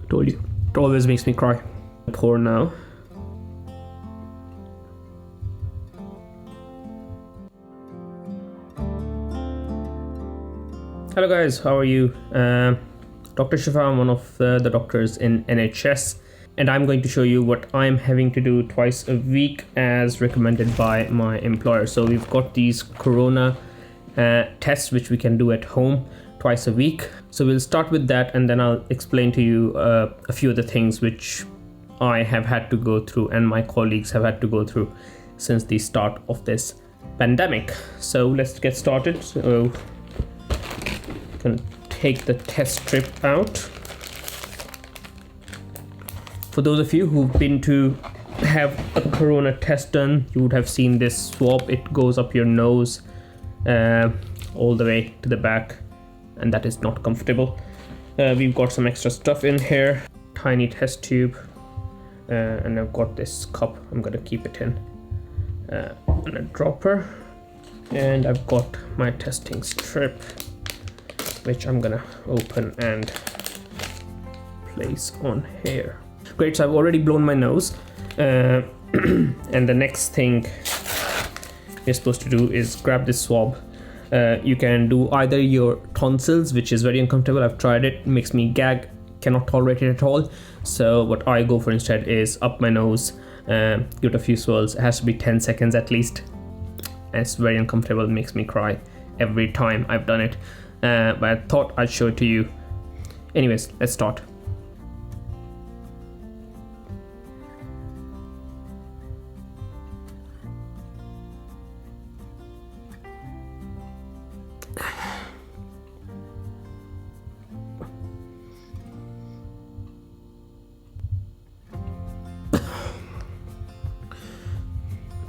Told you, it always makes me cry. Pour now. Hello guys, how are you? Dr. Shifa, I'm one of the doctors in NHS, and I'm going to show you what I'm having to do twice a week as recommended by my employer. So we've got these corona tests which we can do at home twice a week. So we'll start with that, and then I'll explain to you a few of the things which I have had to go through and my colleagues have had to go through since the start of this pandemic. So let's get started. So I'm gonna take the test strip out. For those of you who've been to have a corona test done, you would have seen this swab. It goes up your nose all the way to the back, and that is not comfortable. We've got some extra stuff in here, tiny test tube, and I've got this cup I'm gonna keep it in, and a dropper, and I've got my testing strip which I'm gonna open and place on here. Great, so I've already blown my nose, and the next thing you're supposed to do is grab this swab. You can do either your tonsils, which is very uncomfortable. I've tried it, makes me gag, cannot tolerate it at all. So what I go for instead is up my nose, give it a few swirls. It has to be 10 seconds at least. And it's very uncomfortable, it makes me cry every time I've done it. But I thought I'd show it to you. Anyways, let's start.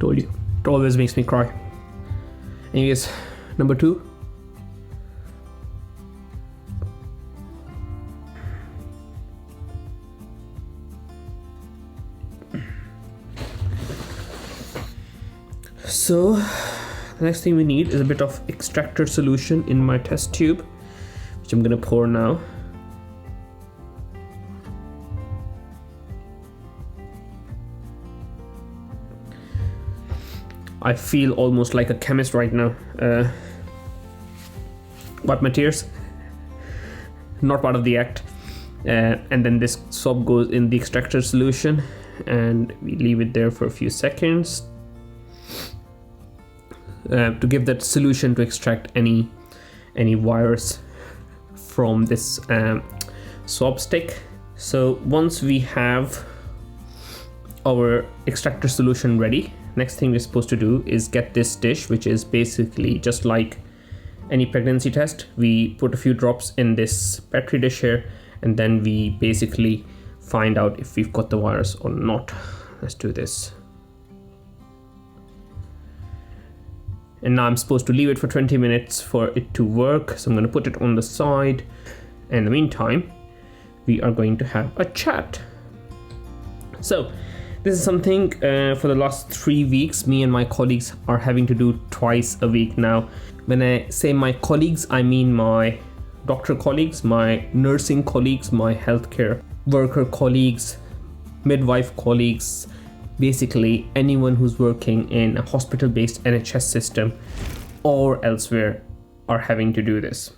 Told you, it always makes me cry. Anyways, number 2. So the next thing we need is a bit of extractor solution in my test tube, which I'm gonna pour now. I feel almost like a chemist right now. Wipe my tears. Not part of the act. And then this swab goes in the extractor solution, and we leave it there for a few seconds to give that solution to extract any virus from this swab stick. So once we have our extractor solution ready, next thing we're supposed to do is get this dish, which is basically just like any pregnancy test. We put a few drops in this petri dish here, and then we basically find out if we've got the virus or not. Let's do this. And now I'm supposed to leave it for 20 minutes for it to work. So I'm going to put it on the side. In the meantime, we are going to have a chat. So this is something for the last 3 weeks, me and my colleagues are having to do twice a week now. When I say my colleagues, I mean my doctor colleagues, my nursing colleagues, my healthcare worker colleagues, midwife colleagues, basically anyone who's working in a hospital-based NHS system or elsewhere are having to do this.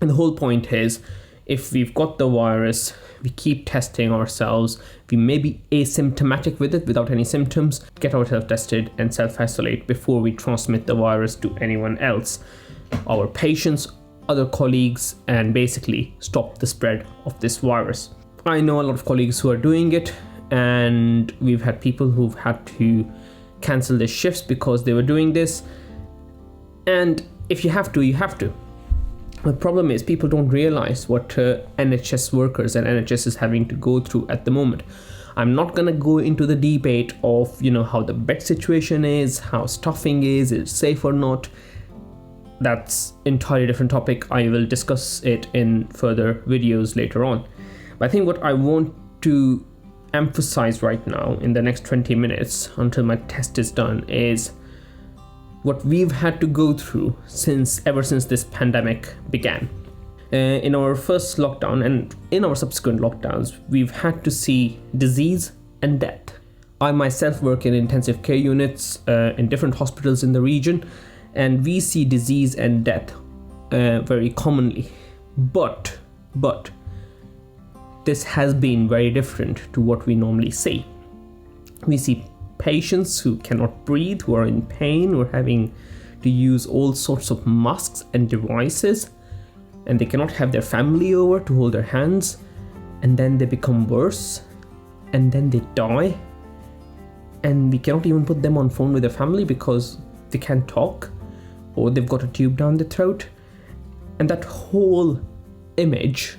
And the whole point is, if we've got the virus, we keep testing ourselves. We may be asymptomatic with it, without any symptoms, get ourselves tested and self-isolate before we transmit the virus to anyone else, our patients, other colleagues, and basically stop the spread of this virus. I know a lot of colleagues who are doing it, and we've had people who've had to cancel their shifts because they were doing this. And if you have to, you have to. The problem is people don't realize what NHS workers and NHS is having to go through at the moment. I'm not gonna go into the debate of how the bed situation is, how stuffing is it safe or not. That's entirely different topic. I will discuss it in further videos later on. But I think what I want to emphasize right now in the next 20 minutes until my test is done is what we've had to go through ever since this pandemic began. In our first lockdown and in our subsequent lockdowns, we've had to see disease and death. I myself work in intensive care units in different hospitals in the region, and we see disease and death very commonly. But this has been very different to what we normally see. We see patients who cannot breathe, who are in pain, who are having to use all sorts of masks and devices, and they cannot have their family over to hold their hands, and then they become worse, and then they die, and we cannot even put them on phone with their family because they can't talk, or they've got a tube down their throat, and that whole image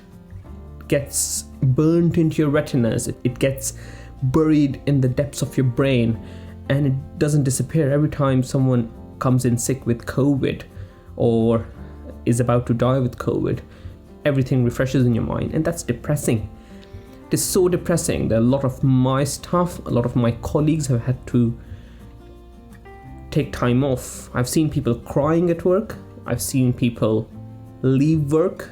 gets burnt into your retinas. It gets buried in the depths of your brain, and it doesn't disappear. Every time someone comes in sick with COVID or is about to die with COVID, everything refreshes in your mind, and that's depressing. It is so depressing that a lot of my staff, a lot of my colleagues have had to take time off. I've seen people crying at work. I've seen people leave work,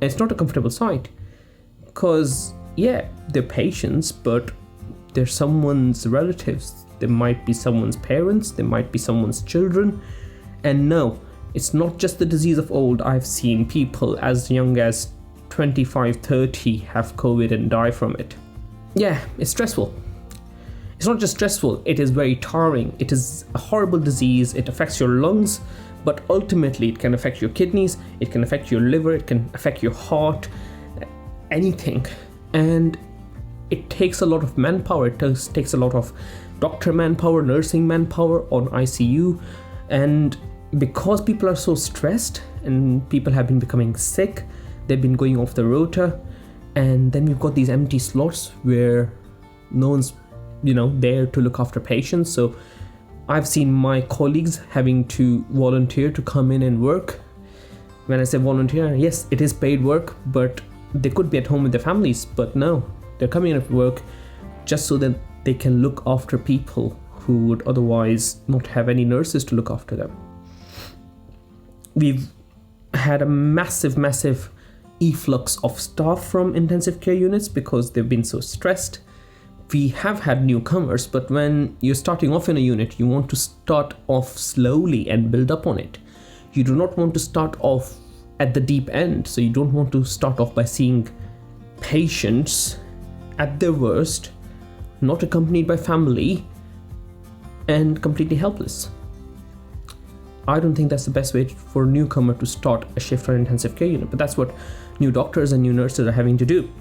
and it's not a comfortable sight because, yeah, they're patients, but they're someone's relatives. There might be someone's parents, there might be someone's children, and no, it's not just the disease of old. I've seen people as young as 25, 30 have COVID and die from it. Yeah, it's stressful. It's not just stressful, it is very tiring. It is a horrible disease. It affects your lungs, but ultimately it can affect your kidneys, it can affect your liver, it can affect your heart, anything. And it takes a lot of manpower. It takes a lot of doctor manpower, nursing manpower on ICU, and because people are so stressed and people have been becoming sick, they've been going off the rota, and then we've got these empty slots where no one's there to look after patients. So I've seen my colleagues having to volunteer to come in and work. When I say volunteer, yes, it is paid work, but they could be at home with their families, but no, they're coming in at work just so that they can look after people who would otherwise not have any nurses to look after them. We've had a massive efflux of staff from intensive care units because they've been so stressed. We have had newcomers, but when you're starting off in a unit, you want to start off slowly and build up on it. You do not want to start off at the deep end, so you don't want to start off by seeing patients at their worst, not accompanied by family, and completely helpless. I don't think that's the best way for a newcomer to start a shift on an intensive care unit, but that's what new doctors and new nurses are having to do.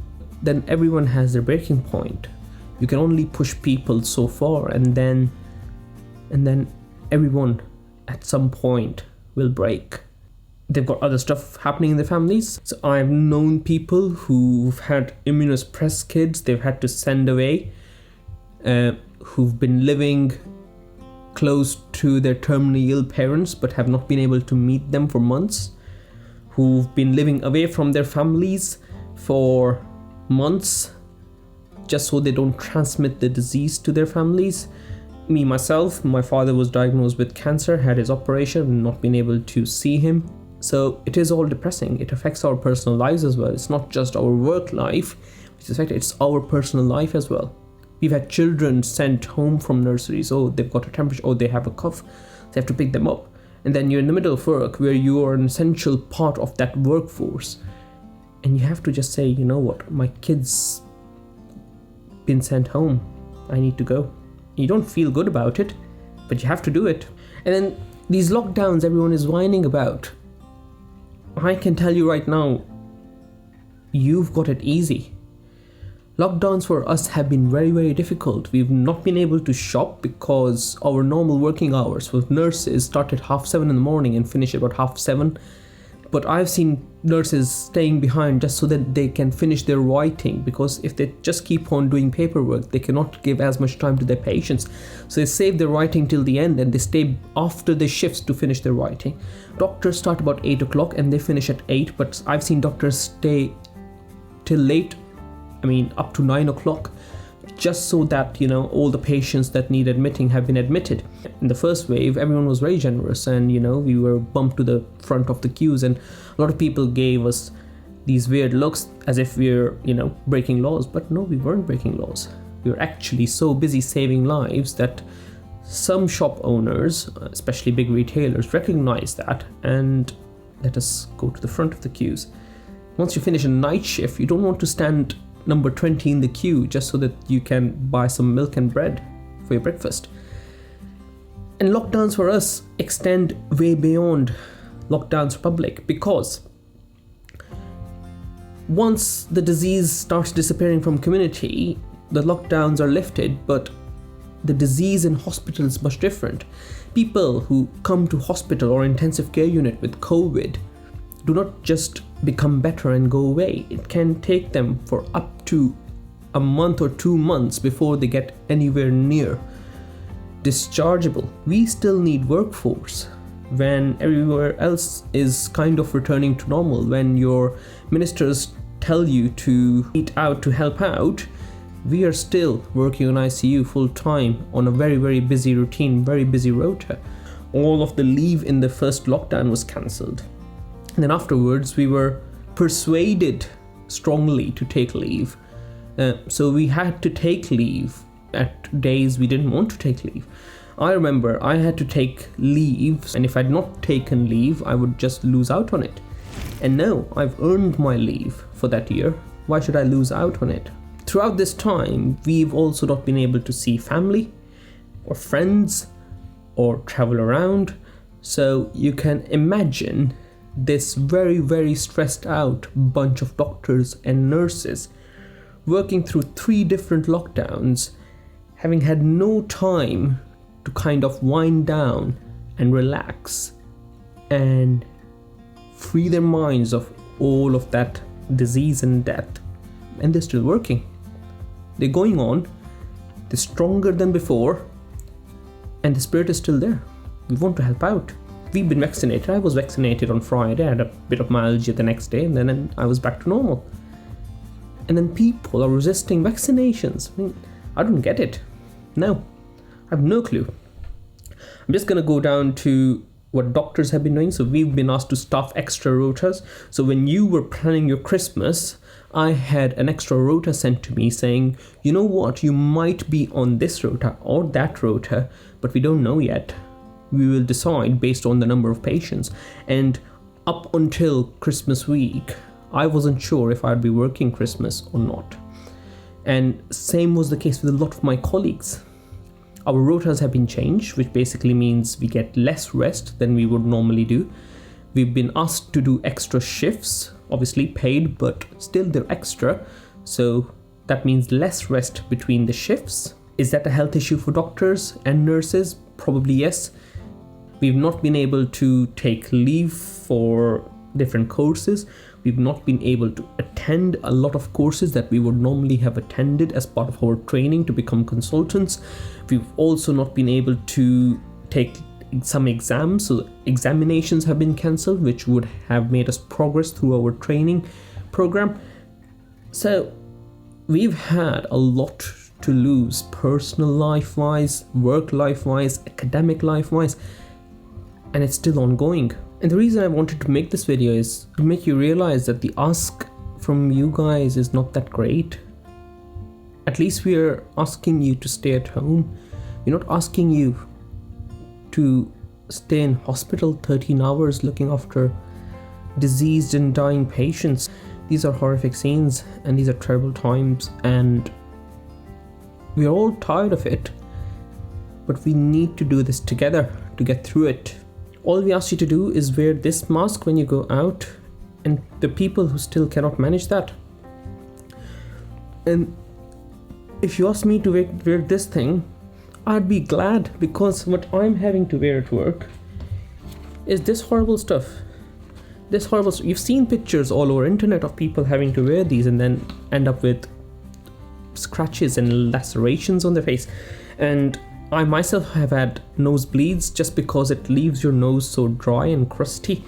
Then everyone has their breaking point. You can only push people so far, and then everyone at some point will break. They've got other stuff happening in their families. So I've known people who've had immunosuppressed kids they've had to send away, who've been living close to their terminally ill parents but have not been able to meet them for months, who've been living away from their families for months just so they don't transmit the disease to their families. Me, myself, my father was diagnosed with cancer, had his operation, and not been able to see him. So it is all depressing. It affects our personal lives as well. It's not just our work life, which is affected, it's our personal life as well. We've had children sent home from nurseries. Oh, they've got a temperature. Oh, they have a cough. They have to pick them up. And then you're in the middle of work where you are an essential part of that workforce. And you have to just say, you know what, my kid's been sent home. I need to go. You don't feel good about it, but you have to do it. And then these lockdowns everyone is whining about. I can tell you right now, you've got it easy. Lockdowns for us have been very difficult. We've not been able to shop because our normal working hours with nurses start at 7:30 in the morning and finish about 7:30. But I've seen nurses staying behind just so that they can finish their writing, because if they just keep on doing paperwork, they cannot give as much time to their patients. So they save their writing till the end and they stay after the shifts to finish their writing. Doctors start about 8 o'clock and they finish at 8, but I've seen doctors stay till late, up to 9 o'clock, just so that, you know, all the patients that need admitting have been admitted. In the first wave, everyone was very generous, and, you know, we were bumped to the front of the queues, and a lot of people gave us these weird looks as if we're, you know, breaking laws. But no, we weren't breaking laws. We were actually so busy saving lives that some shop owners, especially big retailers, recognized that and let us go to the front of the queues. Once you finish a night shift, you don't want to stand number 20 in the queue just so that you can buy some milk and bread for your breakfast. And lockdowns for us extend way beyond lockdowns for public, because once the disease starts disappearing from community, the lockdowns are lifted, but the disease in hospital is much different. People who come to hospital or intensive care unit with COVID do not just become better and go away. It can take them for up to a month or 2 months before they get anywhere near dischargeable. We still need workforce when everywhere else is kind of returning to normal. When your ministers tell you to eat out to help out, we are still working on ICU full time on a very, very busy routine, very busy rota. All of the leave in the first lockdown was cancelled. And then afterwards, we were persuaded strongly to take leave. So we had to take leave at days we didn't want to take leave. I remember I had to take leave, and if I'd not taken leave, I would just lose out on it. And no, I've earned my leave for that year. Why should I lose out on it? Throughout this time, we've also not been able to see family or friends or travel around. So you can imagine this very, very stressed out bunch of doctors and nurses working through 3 different lockdowns, having had no time to kind of wind down and relax and free their minds of all of that disease and death. And they're still working. They're going on, they're stronger than before, and the spirit is still there. We want to help out. We've been vaccinated. I was vaccinated on Friday. I had a bit of myalgia the next day, and then I was back to normal. And then people are resisting vaccinations. I mean, I don't get it. No, I have no clue. I'm just going to go down to what doctors have been doing. So we've been asked to staff extra rotas. So when you were planning your Christmas, I had an extra rota sent to me saying, you know what, you might be on this rota or that rota, but we don't know yet. We will decide based on the number of patients. And up until Christmas week, I wasn't sure if I'd be working Christmas or not. And same was the case with a lot of my colleagues. Our rotas have been changed, which basically means we get less rest than we would normally do. We've been asked to do extra shifts, obviously paid, but still they're extra. So that means less rest between the shifts. Is that a health issue for doctors and nurses? Probably yes. We've not been able to take leave for different courses. We've not been able to attend a lot of courses that we would normally have attended as part of our training to become consultants. We've also not been able to take some exams, so examinations have been cancelled, which would have made us progress through our training program. So we've had a lot to lose, personal life wise, work life wise, academic life wise, and it's still ongoing. And the reason I wanted to make this video is to make you realize that the ask from you guys is not that great. At least we are asking you to stay at home. We're not asking you to stay in hospital 13 hours looking after diseased and dying patients. These are horrific scenes and these are terrible times, and we're all tired of it, but we need to do this together to get through it. All we ask you to do is wear this mask when you go out, and the people who still cannot manage that. And if you ask me to wear this thing, I'd be glad, because what I'm having to wear at work is this horrible stuff. You've seen pictures all over internet of people having to wear these and then end up with scratches and lacerations on their face. And I myself have had nosebleeds just because it leaves your nose so dry and crusty.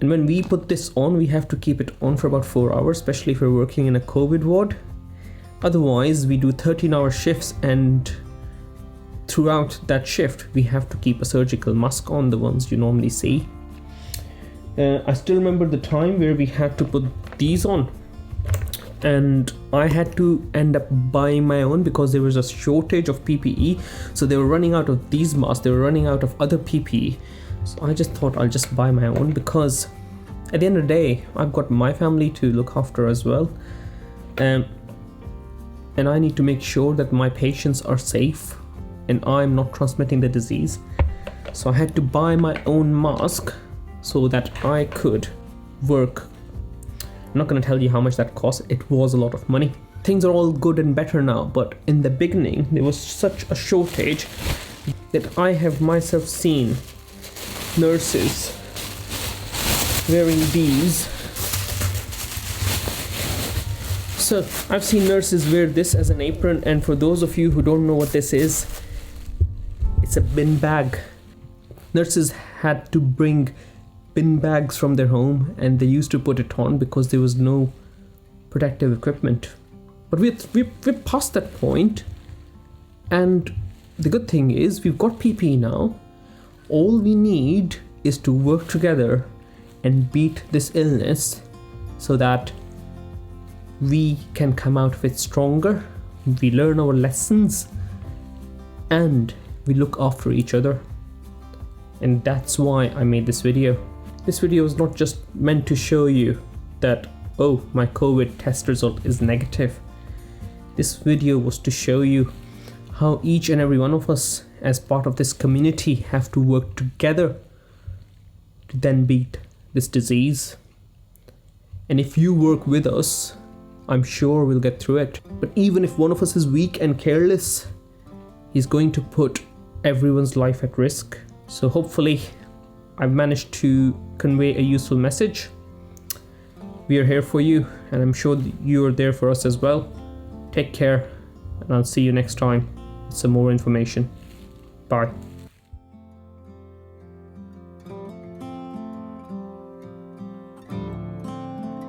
And when we put this on, we have to keep it on for about 4 hours, especially if we're working in a COVID ward. Otherwise, we do 13-hour shifts, and throughout that shift, we have to keep a surgical mask on, the ones you normally see. I still remember the time where we had to put these on, and I had to end up buying my own because there was a shortage of PPE. So they were running out of these masks, they were running out of other PPE. So I just thought I'll just buy my own, because at the end of the day, I've got my family to look after as well. And I need to make sure that my patients are safe and I'm not transmitting the disease. So I had to buy my own mask so that I could work. I'm not going to tell you how much that cost. It was a lot of money. Things are all good and better now, but in the beginning there was such a shortage that I have myself seen nurses wearing these. So I've seen nurses wear this as an apron, and for those of you who don't know what this is, it's a bin bag. Nurses had to bring bin bags from their home, and they used to put it on because there was no protective equipment. But we're past that point, and the good thing is we've got PPE now. All we need is to work together and beat this illness so that we can come out of it stronger, we learn our lessons, and we look after each other. And that's why I made this video. This video is not just meant to show you that, oh, my COVID test result is negative. This video was to show you how each and every one of us as part of this community have to work together to then beat this disease. And if you work with us, I'm sure we'll get through it. But even if one of us is weak and careless, he's going to put everyone's life at risk. So hopefully I've managed to convey a useful message. We are here for you, and I'm sure you are there for us as well. Take care, and I'll see you next time with some more information. Bye.